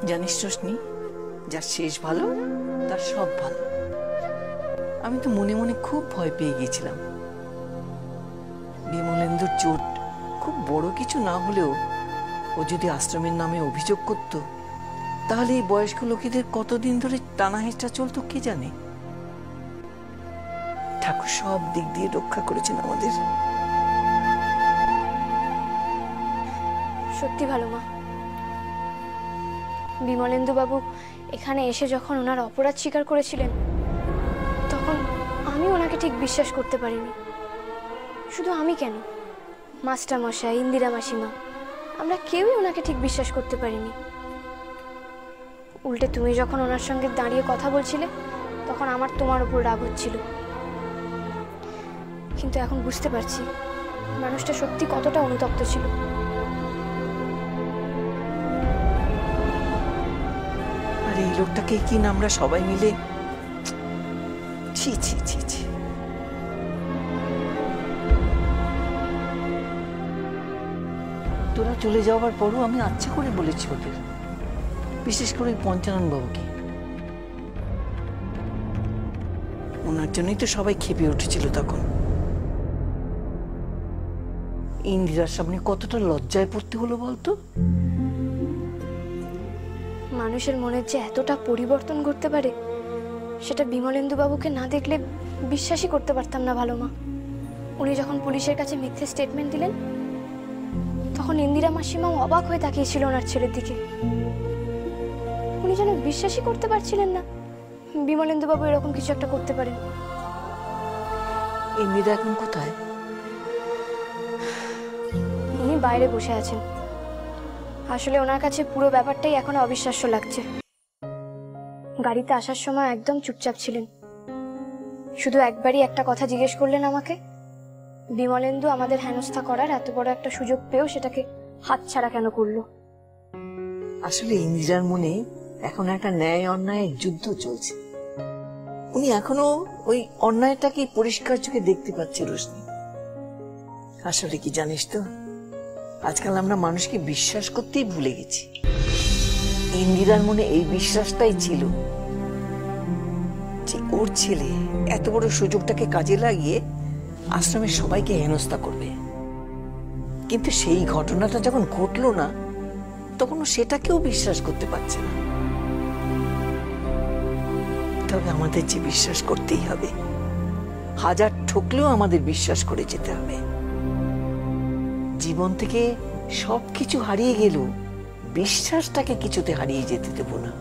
জানিস রোশনি, যার শেষ ভালো তার সব ভালো। আমি তো মনে মনে খুব ভয় পেয়ে গেছিলাম। বিমলেন্দুর চোট খুব বড় কিছু না হলেও ও যদি আশ্রমের নামে অভিযোগ করত, তাহলে এই বয়স্ক লোকেদের কতদিন ধরে টানা হেঁচড়া চলতো কে জানে। ঠাকুর সব দিক দিয়ে রক্ষা করেছেন আমাদের। সত্যি ভালো মা। বিমলেন্দু বাবু এখানে এসে যখন ওনার অপরাধ স্বীকার করেছিলেন, তখন আমি ওনাকে ঠিক বিশ্বাস করতে পারিনি। শুধু আমি কেন, মাস্টার মশাই, ইন্দিরা মাসিমা, আমরা কেউই ওনাকে ঠিক বিশ্বাস করতে পারিনি। উল্টে তুমি যখন ওনার সঙ্গে দাঁড়িয়ে কথা বলছিলে, তখন আমার তোমার উপর রাগ হচ্ছিল। কিন্তু এখন বুঝতে পারছি মানুষটা সত্যি কতটা অনুতপ্ত ছিল। আর এই লোকটাকে কি না আমরা সবাই মিলে, ছি ছি ছি ছি। তোরা চলে যাওয়ার পরও আমি আচ্ছা করে বলেছি ওদের, বিশেষ করে পঞ্চানন বাবুকে। ওনার জন্যই তো সবাই খেপে উঠেছিল তখন। ইন্দিরার সামনে কতটা লজ্জায় পড়তে হলো বলতো। মানুষের মনের যে এতটা পরিবর্তন করতে পারে, সেটা বিমলেন্দু বাবুকে না দেখলে বিশ্বাসই করতে পারতাম না ভালো মা। উনি যখন পুলিশের কাছে মিথ্যে স্টেটমেন্ট দিলেন, তখন ইন্দিরা মাসিমাও অবাক হয়ে তাকিয়েছিল ওনার ছেলের দিকে। উনি যেন বিশ্বাসই করতে পারছিলেন না বিমলেন্দু বাবু এরকম কিছু একটা করতে পারেন। ইন্দিরা এখন কোথায়? উনি বাইরে বসে আছেন। আসলে ওনার কাছে পুরো ব্যাপারটাই এখন অবিশ্বাস্য লাগছে। গাড়িতে আসার সময় একদম চুপচাপ ছিলেন। শুধু একবারই একটা কথা জিজ্ঞেস করলেন আমাকে, বিমলেন্দু আমাদের হেনস্থা করার এত বড় একটা সুযোগ পেয়েও সেটাকে হাতছাড়া কেন করলো। আসলে ইন্দিরার মনে এখন একটা ন্যায় অন্যায়ের যুদ্ধ চলছে। উনি এখনো ওই অন্যায়টাকে পরিষ্কার চোখে দেখতে পাচ্ছে রোশনি। আসলে কি জানিস তো, আজকাল আমরা মানুষকে বিশ্বাস করতেই ভুলে গেছি। ইন্দিরার মনে এই বিশ্বাসটাই ছিল যে ওর ছেলে এত বড় সুযোগটাকে কাজে লাগিয়ে আশ্রমের সবাইকে হেনস্থা করবে। কিন্তু সেই ঘটনাটা যখন ঘটলো না, তখন ও সেটাকেও বিশ্বাস করতে পারছে না। তবে আমাদের যে বিশ্বাস করতেই হবে, হাজার ঠকলেও আমাদের বিশ্বাস করে যেতে হবে। জীবন থেকে সবকিছু হারিয়ে গেলেও বিশ্বাসটাকে কিছুতে হারিয়ে যেতে দেব না।